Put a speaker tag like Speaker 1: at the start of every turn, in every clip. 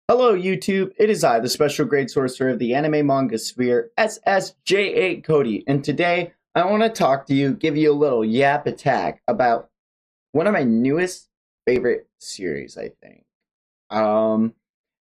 Speaker 1: Hello, YouTube. It is I, the special grade sorcerer of the anime manga sphere, SSJ8 Cody, and today I want to talk to you, give you a little yap attack about one of my newest favorite series, I think. Um,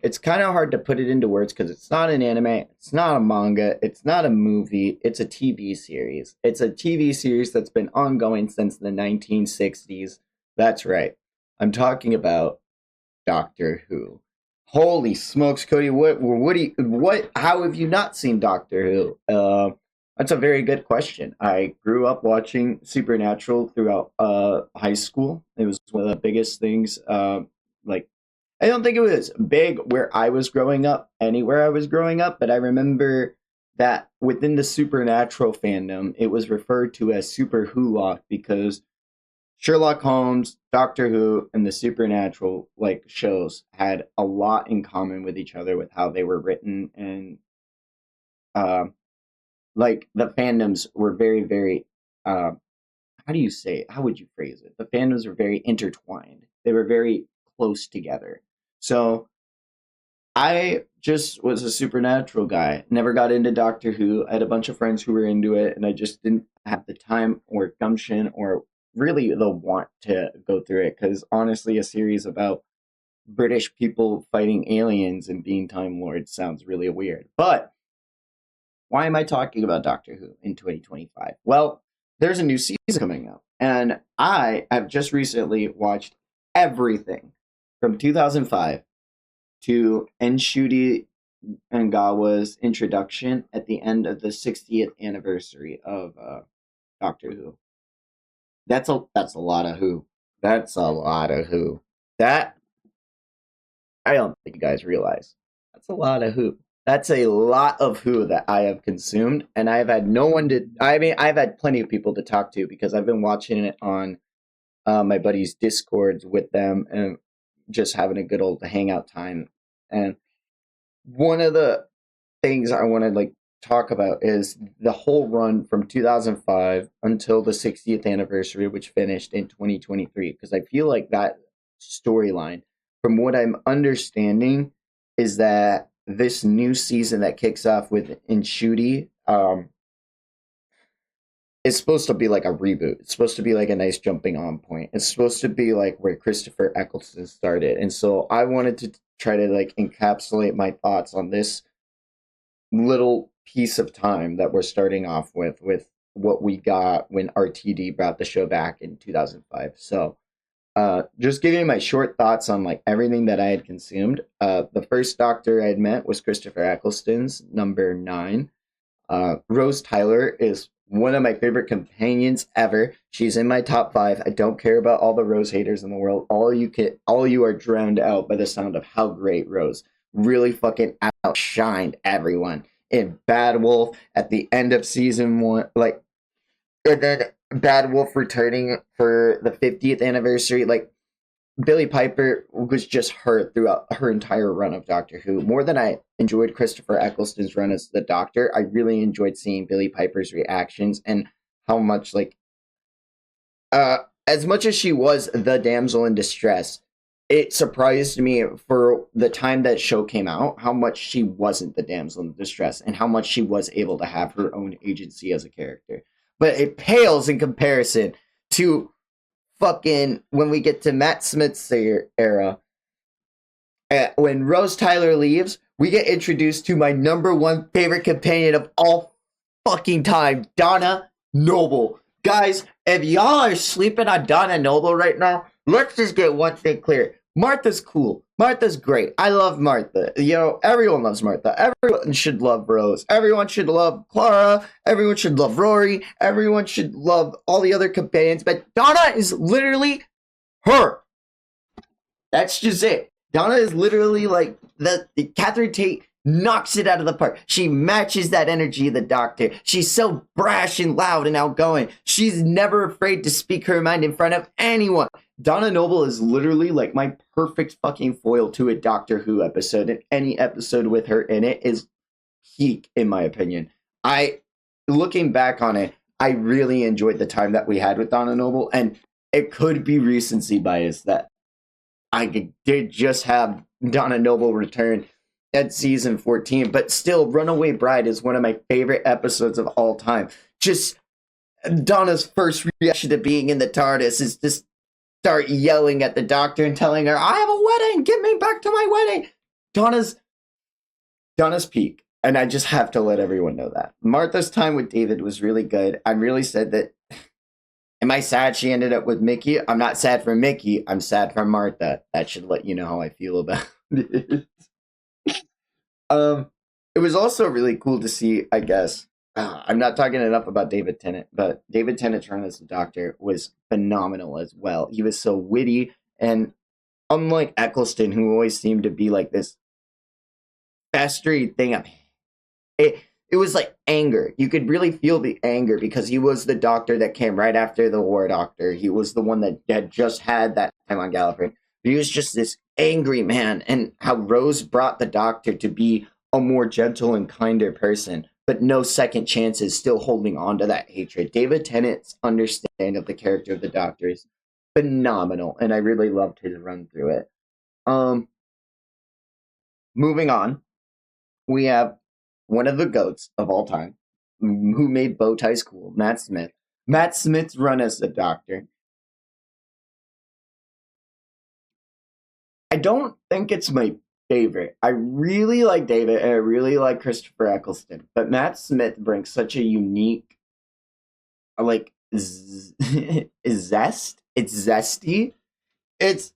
Speaker 1: it's kind of hard to put it into words because it's not an anime, it's not a manga, it's not a movie, it's a TV series. It's a TV series that's been ongoing since the 1960s. That's right. I'm talking about Doctor Who. Holy smokes, Cody! How have you not seen Doctor Who? That's a very good question. I grew up watching Supernatural throughout high school. It was one of the biggest things. Like, I don't think it was big where I was growing up, anywhere I was growing up, but I remember that within the Supernatural fandom, it was referred to as Super Who because Sherlock Holmes, Doctor Who, and the Supernatural shows had a lot in common with each other with how they were written, and uh, the fandoms were very, very. How do you say it? How would you phrase it? The fandoms were very intertwined. They were very close together. So I just was a Supernatural guy. Never got into Doctor Who. I had a bunch of friends who were into it, and I just didn't have the time or gumption or really the want to go through it. Because honestly, a series about British people fighting aliens and being Time Lords sounds really weird. But why am I talking about Doctor Who in 2025? Well, there's a new season coming out, and I have just recently watched everything from 2005 to Enshuti Ngawa's introduction at the end of the 60th anniversary of Doctor Who. That's a lot of Who. That's a lot of Who. That I don't think you guys realize. That's a lot of Who. That's a lot of Who that I have consumed, and I've had no one to. I mean, I've had plenty of people to talk to because I've been watching it on my buddies' Discords with them and just having a good old hangout time. And one of the things I want to talk about is the whole run from 2005 until the 60th anniversary, which finished in 2023. Because I feel like that storyline, from what I'm understanding, is that this new season that kicks off with Inshuti is supposed to be like a reboot. It's supposed to be like a nice jumping on point. It's supposed to be like where Christopher Eccleston started. And so I wanted to try to encapsulate my thoughts on this little piece of time that we're starting off with what we got when RTD brought the show back in 2005. So just giving my short thoughts on everything that I had consumed. The first Doctor I had met was Christopher Eccleston's number 9. Rose Tyler is one of my favorite companions ever. She's in my top 5. I don't care about all the Rose haters in the world. All you are drowned out by the sound of how great Rose really fucking outshined everyone in Bad Wolf at the end of season 1. And then Bad Wolf returning for the 50th anniversary. Billie Piper was just her throughout her entire run of Doctor Who. More than I enjoyed Christopher Eccleston's run as the Doctor, I really enjoyed seeing Billie Piper's reactions and how much as much as she was the damsel in distress, it surprised me for the time that show came out how much she wasn't the damsel in distress and how much she was able to have her own agency as a character. But it pales in comparison to fucking when we get to Matt Smith's era. When Rose Tyler leaves, we get introduced to my number 1 favorite companion of all fucking time, Donna Noble. Guys, if y'all are sleeping on Donna Noble right now, let's just get one thing clear. Martha's cool. Martha's great. I love Martha. Everyone loves Martha. Everyone should love Rose. Everyone should love Clara. Everyone should love Rory. Everyone should love all the other companions. But Donna is literally her. That's just it. Donna is literally the Catherine Tate knocks it out of the park. She matches that energy of the Doctor. She's so brash and loud and outgoing. She's never afraid to speak her mind in front of anyone. Donna Noble is literally my perfect fucking foil to a Doctor Who episode, and any episode with her in it is peak, in my opinion. Looking back on it, I really enjoyed the time that we had with Donna Noble, and it could be recency bias that I did just have Donna Noble return at season 14. But still, Runaway Bride is one of my favorite episodes of all time. Just Donna's first reaction to being in the TARDIS is just start yelling at the doctor and telling her, "I have a wedding. Get me back to my wedding." Donna's Donna's peak. And I just have to let everyone know that. Martha's time with David was really good. I'm really sad that. Am I sad she ended up with Mickey? I'm not sad for Mickey. I'm sad for Martha. That should let you know how I feel about it. um, it was also really cool to see, I guess. I'm not talking enough about David Tennant, but David Tennant's run as the Doctor was phenomenal as well. He was so witty, and unlike Eccleston, who always seemed to be like this festering thing of it was like anger. You could really feel the anger because he was the doctor that came right after the War Doctor. He was the one that had just had that time on Gallifrey. He was just this angry man, and how Rose brought the Doctor to be a more gentle and kinder person, but no second chances, still holding on to that hatred. David Tennant's understanding of the character of the Doctor is phenomenal, and I really loved his run through it. Moving on, we have one of the goats of all time, who made bow ties cool, Matt Smith. Matt Smith's run as the Doctor. I don't think it's my favorite. I really like David, and I really like Christopher Eccleston, but Matt Smith brings such a unique, like, zest. It's zesty. It's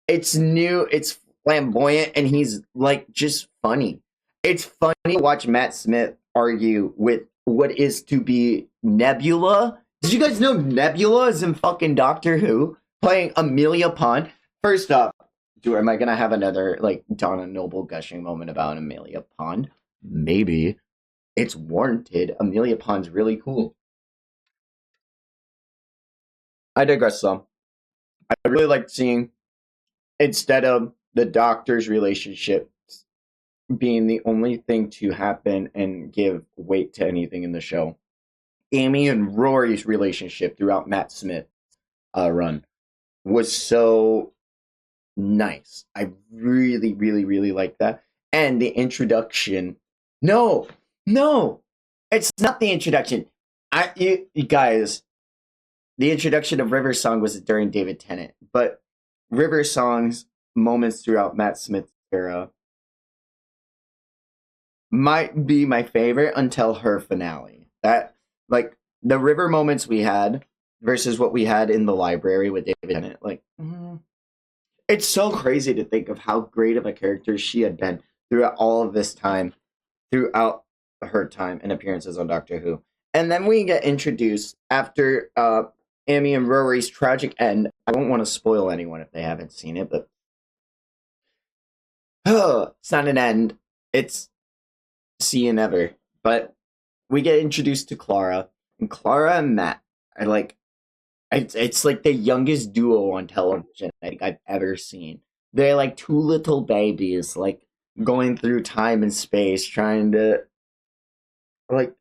Speaker 1: it's new. It's flamboyant, and he's like just funny. It's funny to watch Matt Smith argue with what is to be Nebula. Did you guys know Nebula is in fucking Doctor Who playing Amelia Pond? First up, am I gonna have another like Donna Noble gushing moment about Amelia Pond? Maybe. It's warranted. Amelia Pond's really cool. I digress some. I really liked seeing, instead of the Doctor's relationship being the only thing to happen and give weight to anything in the show, Amy and Rory's relationship throughout Matt Smith's run was so nice. I really, really, really like that. And the introduction. No, no, it's not the introduction. You guys, the introduction of River Song was during David Tennant, but River Song's moments throughout Matt Smith's era might be my favorite until her finale. That, like, the River moments we had versus what we had in the library with David Tennant, like, it's so crazy to think of how great of a character she had been throughout all of this time, throughout her time and appearances on Doctor Who. And then we get introduced after Amy and Rory's tragic end. I don't want to spoil anyone if they haven't seen it, but it's not an end. It's see you never. But we get introduced to Clara, and Clara and Matt are like, it's like the youngest duo on television I think I've ever seen. They're like two little babies, like going through time and space, trying to, like,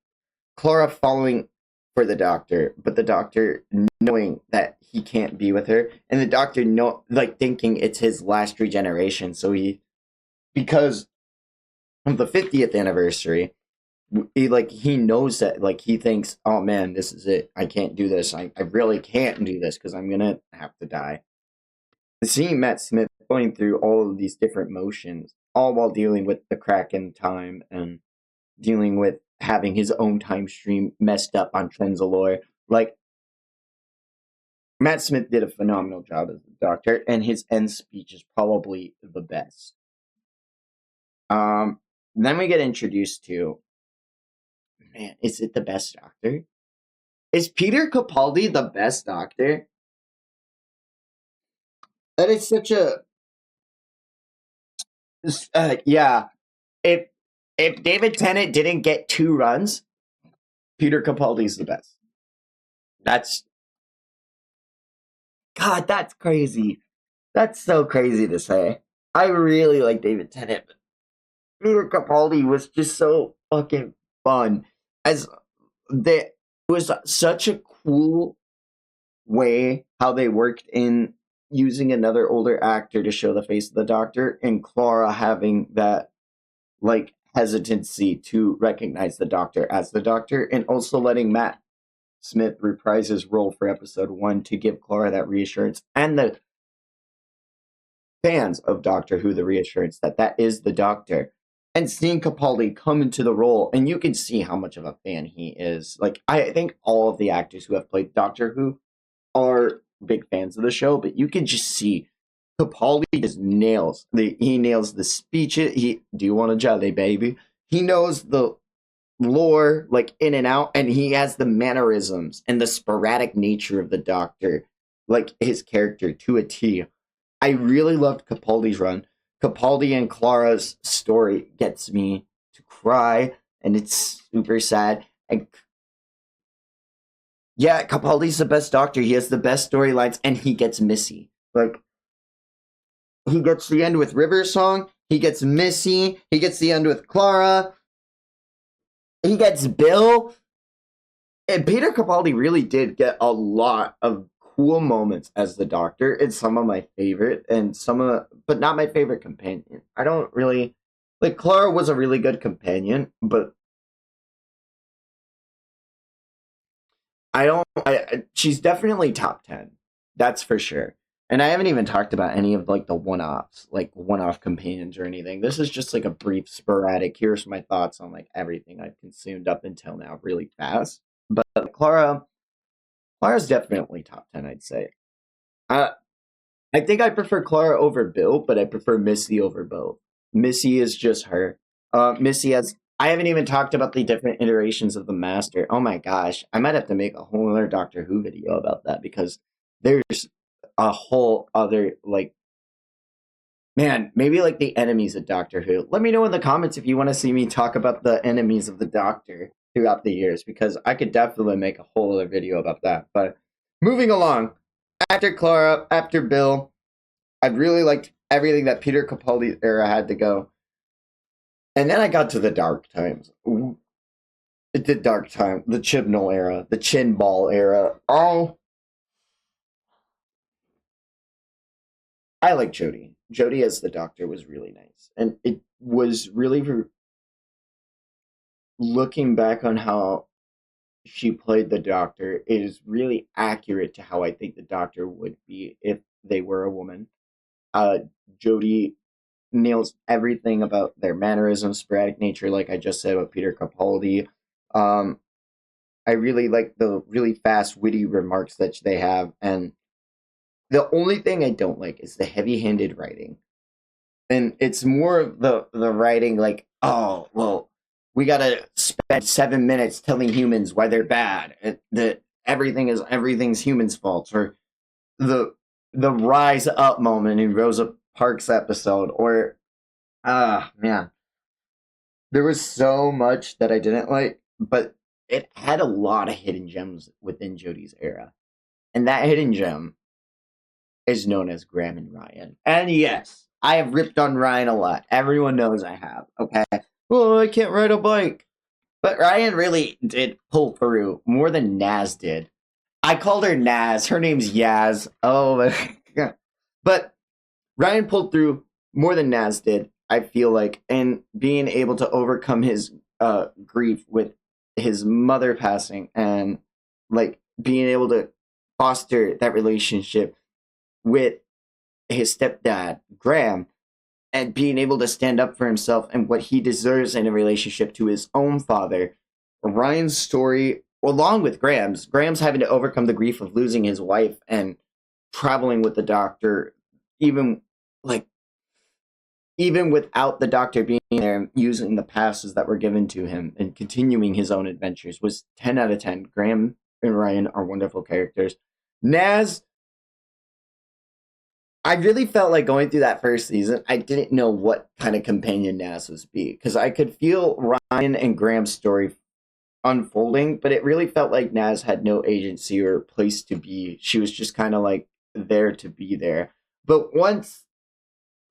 Speaker 1: Clara falling for the Doctor, but the Doctor knowing that he can't be with her, and the Doctor like thinking it's his last regeneration. So because of the 50th anniversary, he knows that, like, he thinks, oh man, this is it. I can't do this. I really can't do this because I'm gonna have to die. Seeing Matt Smith going through all of these different motions, all while dealing with the crack in time and dealing with having his own time stream messed up on Trenzalore. Like, Matt Smith did a phenomenal job as the Doctor, and his end speech is probably the best. Then we get introduced to, man, is it the best Doctor? Is Peter Capaldi the best Doctor? That is such a yeah. If David Tennant didn't get 2 runs, Peter Capaldi's the best. That's God. That's crazy. That's so crazy to say. I really like David Tennant, but Peter Capaldi was just so fucking fun. As they, it was such a cool way how they worked in using another older actor to show the face of the Doctor, and Clara having that like hesitancy to recognize the Doctor as the Doctor, and also letting Matt Smith reprise his role for episode 1 to give Clara that reassurance, and the fans of Doctor Who the reassurance that that is the Doctor. And seeing Capaldi come into the role, and you can see how much of a fan he is. Like, I think all of the actors who have played Doctor Who are big fans of the show, but you can just see Capaldi just he nails the speeches. He do you want a jelly, baby? He knows the lore like in and out, and he has the mannerisms and the sporadic nature of the Doctor, like his character to a T. I really loved Capaldi's run. Capaldi and Clara's story gets me to cry, and it's super sad. And yeah, Capaldi's the best Doctor. He has the best storylines, and he gets Missy. Like, he gets the end with River Song. He gets Missy. He gets the end with Clara. He gets Bill. And Peter Capaldi really did get a lot of cool moments as the Doctor. It's some of my favorite, and but not my favorite companion. I don't really like Clara was a really good companion, but she's definitely top 10. That's for sure. And I haven't even talked about any of like the one-offs, like one-off companions or anything. This is just like a brief sporadic here's my thoughts on like everything I've consumed up until now really fast. But Clara's definitely top 10, I'd say. Uh, I think I prefer Clara over Bill, but I prefer Missy over both. Missy is just her. Missy has. I haven't even talked about the different iterations of the Master. Oh my gosh, I might have to make a whole other Doctor Who video about that because there's a whole other like, man, maybe like the enemies of Doctor Who. Let me know in the comments if you want to see me talk about the enemies of the Doctor throughout the years because I could definitely make a whole other video about that. But moving along, after Clara, after Bill, I really liked everything that Peter Capaldi era had to go. And then I got to the dark times. The dark time, the Chibnall era, the Chin Ball era. Oh, I like Jodie. Jodie as the Doctor was really nice. And it was really, looking back on how she played the Doctor, it is really accurate to how I think the Doctor would be if they were a woman. Uh, Jodie nails everything about their mannerisms, sporadic nature, like I just said about Peter Capaldi. Um, I really like the really fast, witty remarks that they have, and the only thing I don't like is the heavy-handed writing. And it's more of the writing, like, oh, well, we gotta spend 7 minutes telling humans why they're bad, and that everything's humans' fault, or the the rise up moment in Rosa Parks episode, or man, there was so much that I didn't like, but it had a lot of hidden gems within Jodie's era. And that hidden gem is known as Graham and Ryan. And yes, I have ripped on Ryan a lot. Everyone knows I have, okay? Well, I can't ride a bike. But Ryan really did pull through more than Naz did. I called her Naz. Her name's Yaz. Oh, my God. But Ryan pulled through more than Naz did, I feel like, and being able to overcome his grief with his mother passing and like being able to foster that relationship with his stepdad, Graham, and being able to stand up for himself and what he deserves in a relationship to his own father. Ryan's story, along with Graham's having to overcome the grief of losing his wife and traveling with the Doctor, even like even without the Doctor being there, using the passes that were given to him and continuing his own adventures was 10 out of 10. Graham and Ryan are wonderful characters. Naz, I really felt like going through that first season, I didn't know what kind of companion Naz was be because I could feel Ryan and Graham's story unfolding, but it really felt like Naz had no agency or place to be. She was just kind of like there to be there. But once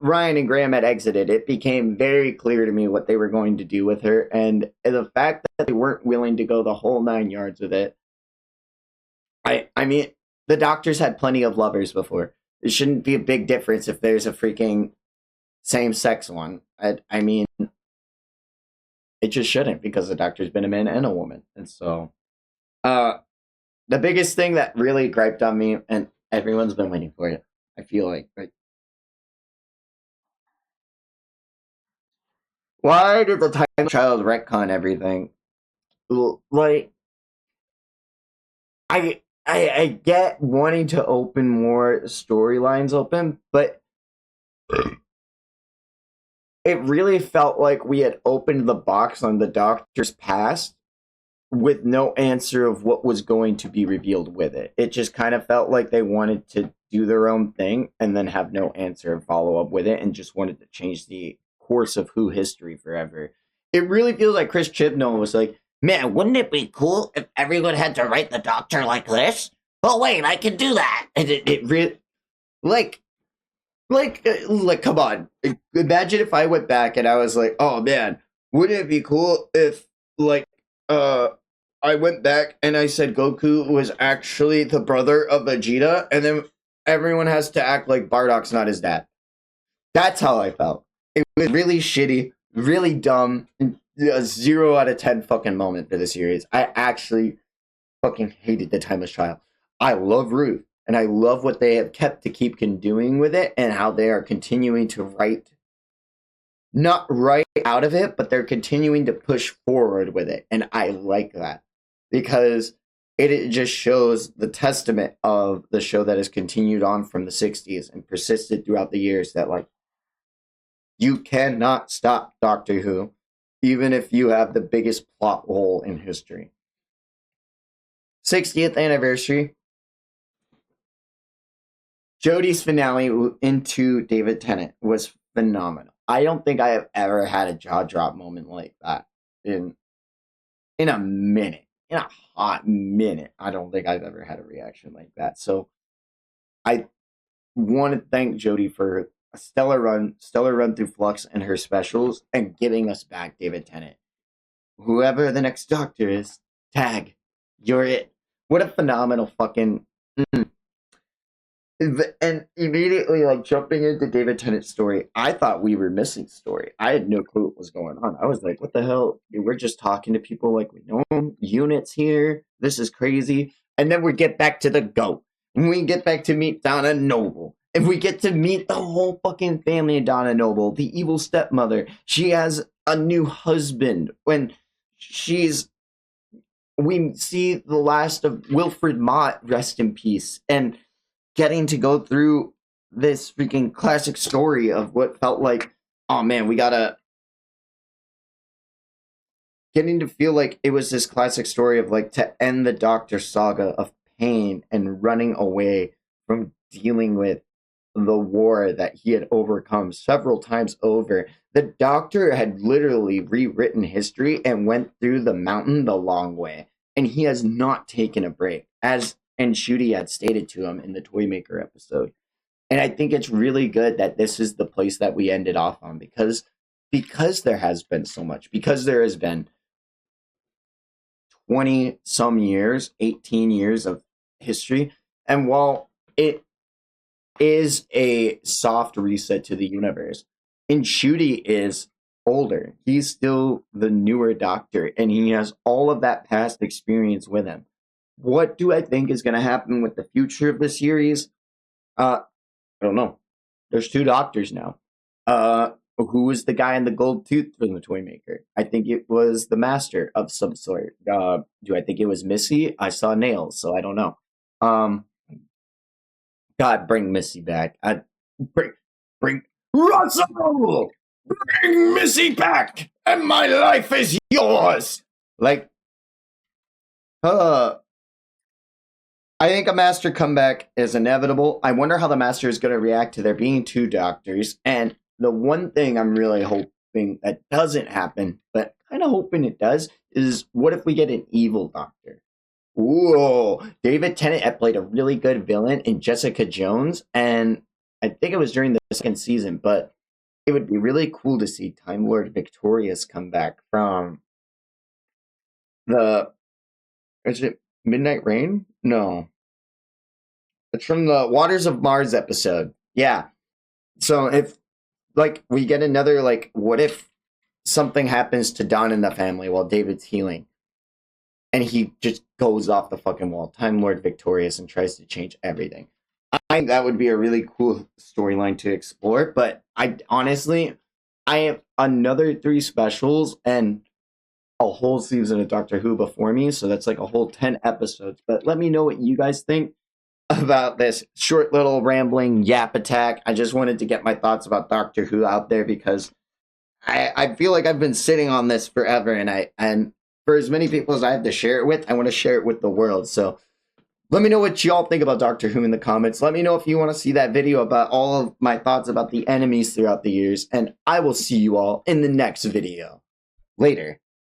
Speaker 1: Ryan and Graham had exited, it became very clear to me what they were going to do with her, and the fact that they weren't willing to go the whole 9 yards with it. I mean, the Doctors had plenty of lovers before. It shouldn't be a big difference if there's a freaking same sex one. I mean, it just shouldn't because the doctor's been a man and a woman. And so, uh, the biggest thing that really griped on me, and everyone's been waiting for it, I feel like why did the time child retcon everything? Like, I get wanting to open more storylines open, but it really felt like we had opened the box on the doctor's past with no answer of what was going to be revealed with it. It just kind of felt like they wanted to do their own thing and then have no answer and follow up with it and just wanted to change the course of Who history forever. It really feels like Chris Chibnall was like, man, wouldn't it be cool if everyone had to write the doctor like this? Oh, wait, I can do that. And it really, like, come on. Imagine if I went back and I was like, oh man, wouldn't it be cool if, like, uh, I went back and I said Goku was actually the brother of Vegeta, and then everyone has to act like Bardock's not his dad. That's how I felt. It was really shitty, really dumb, a 0 out of 10 fucking moment for the series. I actually fucking hated the Timeless Child. I love Ruth, and I love what they have kept to keep doing with it, and how they are continuing to write, not right out of it, but they're continuing to push forward with it, and I like that because it just shows the testament of the show that has continued on from the 60s and persisted throughout the years, that like you cannot stop Doctor Who, even if you have the biggest plot hole in history. 60th anniversary. Jodie's finale into David Tennant was phenomenal. I don't think I have ever had a jaw drop moment like that in a minute, in a hot minute. I don't think I've ever had a reaction like that. So I want to thank Jodie for a stellar run through Flux and her specials, and giving us back David Tennant. Whoever the next Doctor is, tag, you're it. What a phenomenal fucking. And immediately, like jumping into David Tennant's story, I thought we were missing story. I had no clue what was going on. I was like, "What the hell? We're just talking to people like we know them. Units here. This is crazy." And then we get back to the goat, and we get back to meet Donna Noble, and we get to meet the whole fucking family of Donna Noble, the evil stepmother. She has a new husband when she's. We see the last of Wilfred Mott, rest in peace, and getting to go through this freaking classic story of what felt like, oh man, we gotta, getting to feel like it was this classic story of like to end the Doctor saga of pain and running away from dealing with the war that he had overcome several times over. The Doctor had literally rewritten history and went through the mountain the long way, and he has not taken a break, as and Ncuti had stated to him in the Toymaker episode. And I think it's really good that this is the place that we ended off on, because there has been so much, because there has been 20 some years, 18 years of history. And while it is a soft reset to the universe, and Ncuti is older, he's still the newer Doctor, and he has all of that past experience with him. What do I think is going to happen with the future of the series? I don't know. There's two Doctors now. Who was the guy in the gold tooth from the Toymaker? I think it was the Master of some sort. Do I think it was Missy? I saw nails, so I don't know. God, bring Missy back. Bring Russell! Bring Missy back, and my life is yours. Like, uh, I think a Master comeback is inevitable. I wonder how the Master is going to react to there being two Doctors. And the one thing I'm really hoping that doesn't happen, but kind of hoping it does, is what if we get an evil Doctor? Whoa! David Tennant had played a really good villain in Jessica Jones, and I think it was during the second season, but it would be really cool to see Time Lord Victorious come back from the. Is it Midnight Rain? No. It's from the Waters of Mars episode. Yeah. So if like we get another like, what if something happens to Don and the family while David's healing, and he just goes off the fucking wall, Time Lord victorious, and tries to change everything. I think that would be a really cool storyline to explore. But I honestly, I have another 3 specials and a whole season of Doctor Who before me, so that's like a whole 10 episodes. But let me know what you guys think about this short little rambling yap attack. I just wanted to get my thoughts about Doctor Who out there because I feel like I've been sitting on this forever, and for as many people as I have to share it with, I want to share it with the world. So let me know what y'all think about Doctor Who in the comments. Let me know if you want to see that video about all of my thoughts about the enemies throughout the years, and I will see you all in the next video. Later.